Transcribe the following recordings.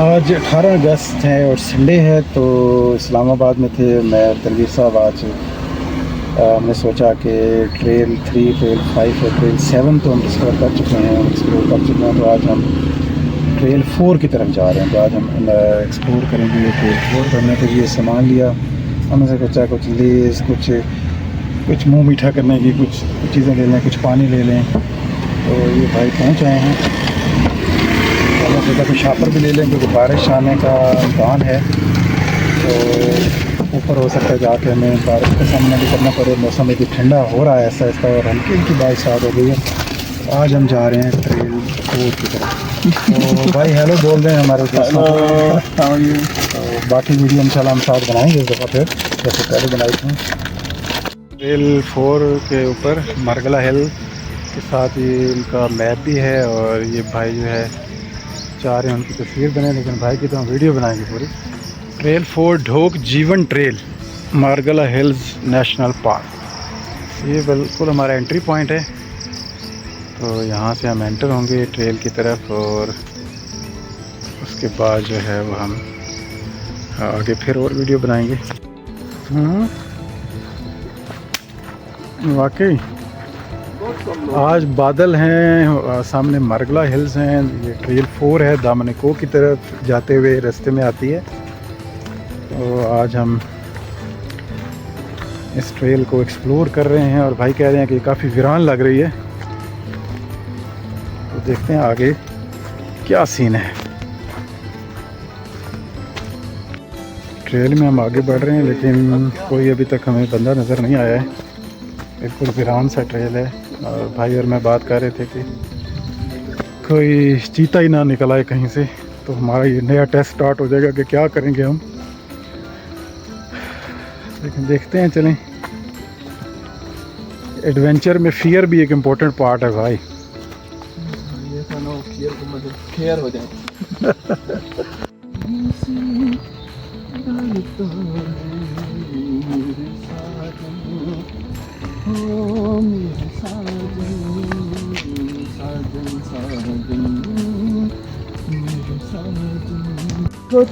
आज 18 अगस्त है और संडे है, तो इस्लामाबाद में थे मैं और तनवीर साहब। आज हमने सोचा कि ट्रेल 3, ट्रेल 5 और ट्रेल 7 तो हम डिस्कवर कर चुके हैं, एक्सप्लोर कर चुके हैं। तो आज हम ट्रेल 4 की तरफ जा रहे हैं। तो आज हम एक्सप्लोर करेंगे ट्रेल 4। तो हमने तो ये सामान लिया, हमने से सोचा कुछ लेस, कुछ मुँह मीठा करने की कुछ चीज़ें ले लें, कुछ पानी ले लें। तो ये भाई पहुँच आए हैं। हमने सोचा कुछ शापर भी ले लें क्योंकि बारिश आने का इम्कान है। तो ऊपर हो सकता है जाके हमें बारिश का सामना भी करना पड़े। मौसम भी ठंडा हो रहा है ऐसा ऐसा और हल्की हल्की बारिश स्टार्ट हो गई है। तो आज हम जा रहे हैं ट्रेल 4 की तरफ। तो भाई हेलो बोल रहे हैं हमारे दोस्तों को। तो बाकी वीडियो इंशाल्लाह हम साथ बनाएंगे इस दफ़ा फिर, जैसे पहले बनाई थी। ट्रेल 4 के ऊपर मरगला हिल के साथ ये इनका मैप भी है और ये भाई जो है चाह रहे हैं उनकी तस्वीर बने, लेकिन भाई की तो हम वीडियो बनाएंगे पूरी। ट्रेल 4 ढोक जीवन trail, Margalla hills national park. ये बिल्कुल हमारा एंट्री पॉइंट है। तो यहाँ से हम एंटर होंगे ट्रेल की तरफ और उसके बाद जो है वो हम आगे फिर और वीडियो बनाएंगे। वाकई आज बादल हैं, सामने मरगला हिल्स हैं। ये ट्रेल 4 है, दामनिको की तरफ जाते हुए रास्ते में आती है। तो आज हम इस ट्रेल को एक्सप्लोर कर रहे हैं और भाई कह रहे हैं कि काफ़ी वीरान लग रही है। तो देखते हैं आगे क्या सीन है। ट्रेल में हम आगे बढ़ रहे हैं लेकिन कोई अभी तक हमें बंदा नज़र नहीं आया है। बिल्कुल वीरान सा ट्रेल है और भाई और मैं बात कर रहे थे कि कोई चीता ही ना निकल आए कहीं से, तो हमारा ये नया टेस्ट स्टार्ट हो जाएगा कि क्या करेंगे हम। लेकिन देखते हैं, चलें। एडवेंचर में फियर भी एक इम्पोर्टेंट पार्ट है भाई। ये फियर को मतलब केयर हो जाए।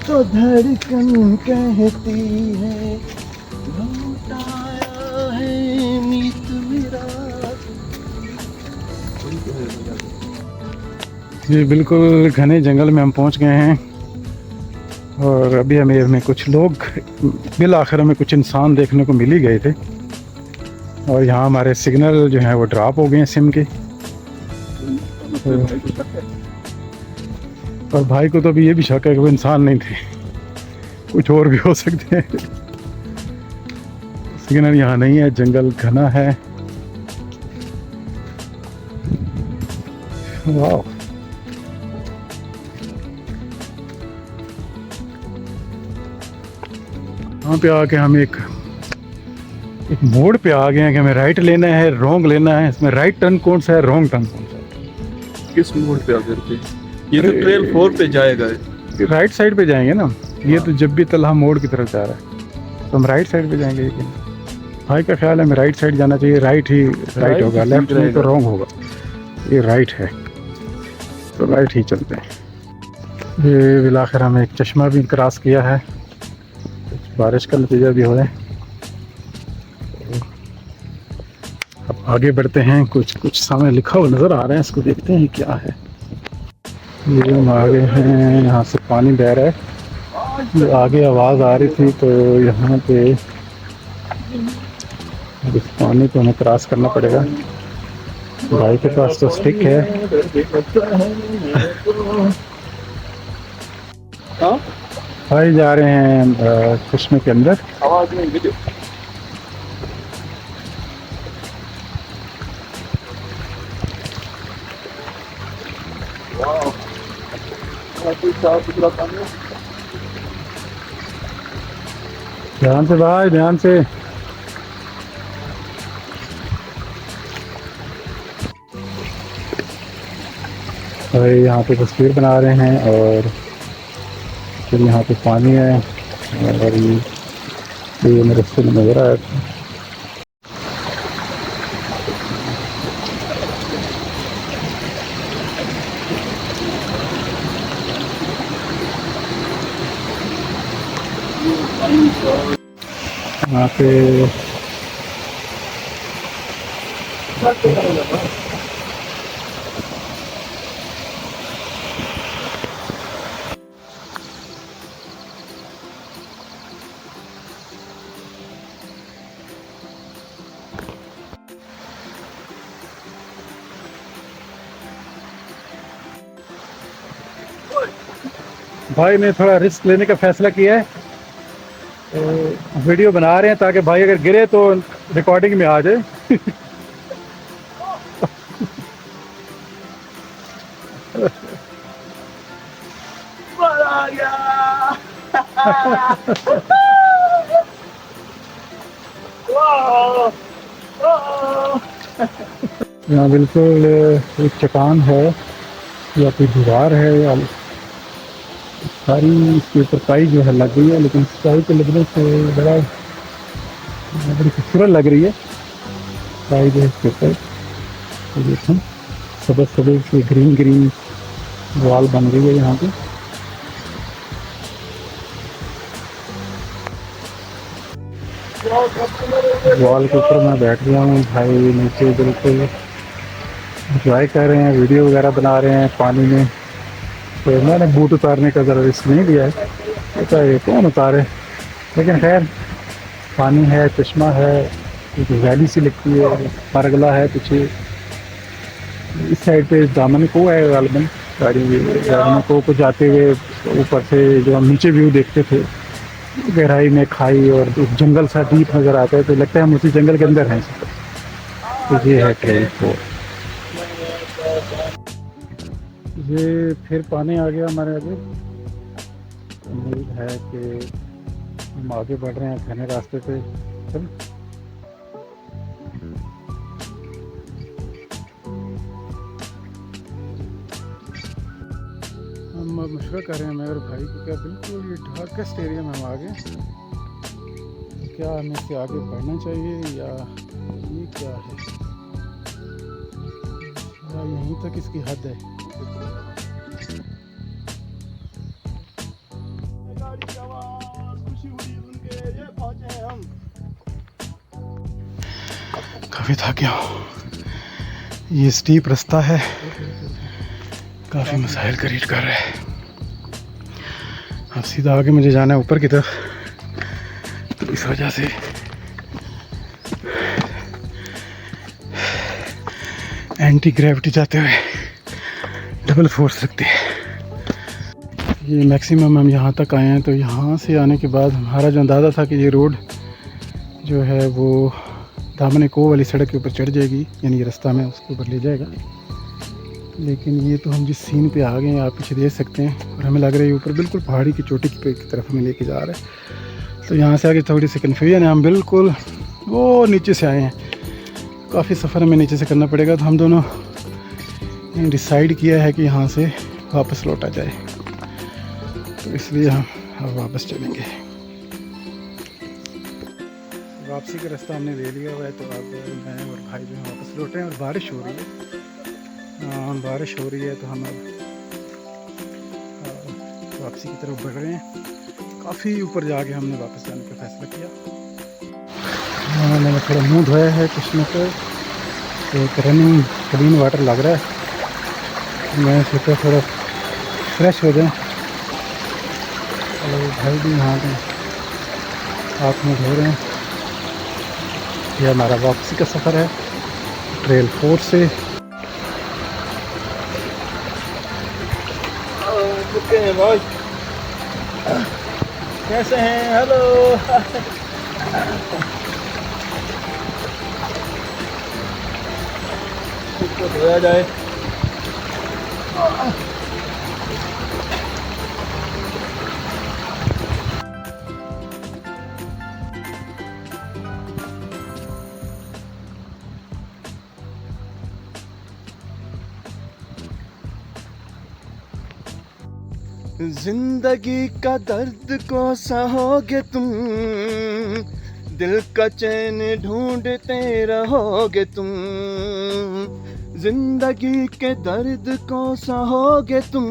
तो धड़कन कहती है लौट आया है मीत मेरा। ये बिल्कुल घने जंगल में हम पहुंच गए हैं और अभी हमें कुछ लोग, बिल आखिर में कुछ इंसान देखने को मिल ही गए थे। और यहाँ हमारे सिग्नल जो है वो ड्रॉप हो गए हैं सिम के। और भाई को तो अभी ये भी शक है कि वो इंसान नहीं थे, कुछ और भी हो सकते हैं। सिग्नल यहाँ नहीं है, जंगल घना है। वाह, यहाँ पे आके हम एक मोड़ पे आ गए हैं कि हमें राइट लेना है, रोंग लेना है। इसमें राइट टर्न कौन सा है, रोंग टर्न कौन सा है? किस मोड़ पे आकर के ये तो ट्रेल 4 पे जाएगा। राइट साइड पे जाएंगे ना। ये तो जब भी तलहा मोड़ की तरफ जा रहा है, तो हम राइट साइड पे जाएंगे। लेकिन भाई का ख्याल है हमें राइट साइड जाना चाहिए। राइट ही राइट होगा, लेफ्ट नहीं तो रॉन्ग होगा। ये राइट है तो राइट ही चलते हैं। ये बिलाखिर हमें एक चश्मा भी क्रॉस किया है, बारिश का नतीजा भी हो रहा है। अब आगे बढ़ते हैं। कुछ सामने लिखा हुआ नज़र आ रहा है, इसको देखते हैं क्या है। ये हम आगे हैं, यहाँ से पानी बह रहा है। ये आगे आवाज़ आ रही थी, तो यहाँ पे इस पानी को हमें क्रॉस करना पड़ेगा। भाई के पास तो स्टिक है। भाई जा रहे हैं चश्मे के अंदर। ध्यान से भाई, ध्यान से। भाई यहाँ पे तस्वीर बना रहे हैं और फिर यहाँ पे पानी है और ये मेरे से नज़र आया था। यहाँ पे भाई ने थोड़ा रिस्क लेने का फैसला किया है, तो वीडियो बना रहे हैं ताकि भाई अगर गिरे तो रिकॉर्डिंग में आ जाए। आ गया। यहाँ बिल्कुल एक चट्टान है या कोई दीवार है, या सारी इसके ऊपर काई जो है लग गई है, लेकिन काई के लगने से बड़ी खूबसूरत लग रही है काई जो है इसके ऊपर। तो देखो सबज सबज से ग्रीन ग्रीन वॉल बन गई है यहाँ पे। वॉल के ऊपर मैं बैठ गया हूँ, भाई नीचे बिल्कुल इंजॉय कर रहे हैं, वीडियो वगैरह बना रहे हैं पानी में। तो मैंने बूट उतारने का ज़रा रिस्क नहीं लिया है, तो ये कौन उतारे, लेकिन खैर पानी है, चश्मा है, एक वैली सी लगती है, परगला है पीछे। इस साइड पे दामन को है गालबन, गाड़ी दामन को जाते हुए ऊपर से जो हम नीचे व्यू देखते थे, गहराई में खाई और जंगल सा डीप नज़र आता है, तो लगता है हम उसी जंगल के अंदर हैं। तो ये है ट्रेल 4। ये फिर पानी आ गया हमारे आगे। उम्मीद है कि हम आगे बढ़ रहे हैं घने रास्ते पे। चल हम मशवरा कर रहे हैं मेरे भाई को, क्या बिल्कुल ये डार्केस्ट एरिया में हम आ गए, क्या हमें इससे आगे बढ़ना चाहिए या ये क्या है, या यहीं तक इसकी हद है। काफ़ी थक गया हूँ, ये स्टीप रास्ता है, काफ़ी मसाइल क्रिएट कर रहा है। अब सीधा आगे मुझे जाना है ऊपर की तरफ, तो इस वजह से एंटी ग्रेविटी जाते हुए डबल फोर्स लगती है। ये मैक्सिमम हम यहाँ तक आए हैं, तो यहाँ से आने के बाद हमारा जो अंदाज़ा था कि ये रोड जो है वो दामन को वाली सड़क के ऊपर चढ़ जाएगी, यानी ये रास्ता में उसके ऊपर ले जाएगा, लेकिन ये तो हम जिस सीन पे आ गए हैं आप पीछे देख सकते हैं, और हमें लग रहा है ये ऊपर बिल्कुल पहाड़ी की चोटी की तरफ हमें लेके जा रहा है। तो यहाँ से आगे थोड़ी सी कन्फ्यूजन है, हम बिल्कुल वो नीचे से आए हैं, काफ़ी सफ़र हमें नीचे से करना पड़ेगा। तो हम दोनों ने डिसाइड किया है कि यहाँ से वापस लौटा जाए, तो इसलिए हम अब वापस चलेंगे। वापसी का रास्ता हमने ले लिया हुआ है, तो अब मैं और भाई जो हैं वापस लौटे हैं, और बारिश हो रही है, बारिश हो रही है, तो हम अब वापसी की तरफ बढ़ रहे हैं। काफ़ी ऊपर जाके हमने वापस जाने का फैसला किया। मैंने थोड़ा मुंह धोया है चश्मे पे, एक रनिंग क्लीन वाटर लग रहा है, मैं सोचा थोड़ा फ्रेश हो जाए। और भाई भी यहाँ पे हाथ में धो रहे हैं। यह हमारा वापसी का सफ़र है ट्रेल 4 से। भाई कैसे हैं? हेलो। इसको धोया जाए। जिंदगी का दर्द को सहोगे तुम, दिल का चैन ढूंढते रहोगे तुम। जिंदगी के दर्द को सहोगे तुम,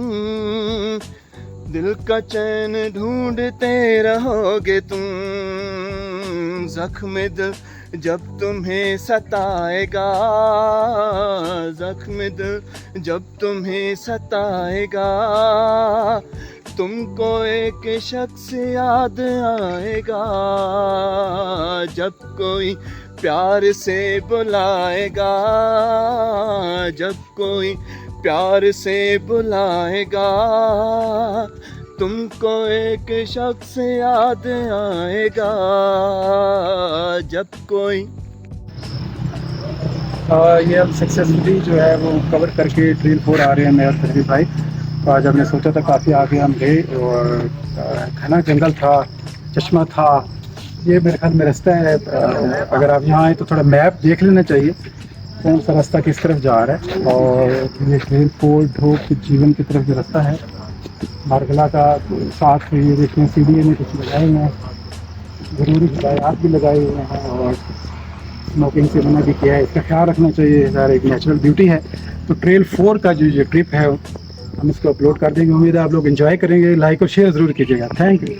दिल का चैन ढूंढते रहोगे तुम, जख्म दिल जब तुम्हें सताएगा, जख्म दिल जब तुम्हें सताएगा, तुमको एक शख्स याद आएगा, जब कोई प्यार से बुलाएगा, जब कोई प्यार से बुलाएगा, तुमको एक शख्स याद आएगा, जब कोई। ये हम सक्सेसफुली जो है वो कवर करके ट्रेल 4 आ रहे हैं मैं और तनवीर भाई। तो आज हमने सोचा था काफ़ी आगे हम गए और घना जंगल था, चश्मा था, ये मेरे ख्याल में रास्ता है। अगर आप यहाँ आए तो थोड़ा मैप देख लेना चाहिए कौन सा रास्ता किस तरफ जा रहा है। और ये ट्रेल 4 ढोक जीवन की तरफ जो रास्ता है मारगला का, साथ में ये देखिए सीढ़ी में कुछ लगाए हुए हैं, ज़रूरी हिदायत भी लगाए हुए हैं और स्मोकिंग से मना भी किया है। इसका ख्याल रखना चाहिए, सारा एक नेचुरल ब्यूटी है। तो ट्रेल 4 का जो ये ट्रिप है हम इसको अपलोड कर देंगे। उम्मीद है आप लोग एंजॉय करेंगे। लाइक और शेयर ज़रूर कीजिएगा। Thank you.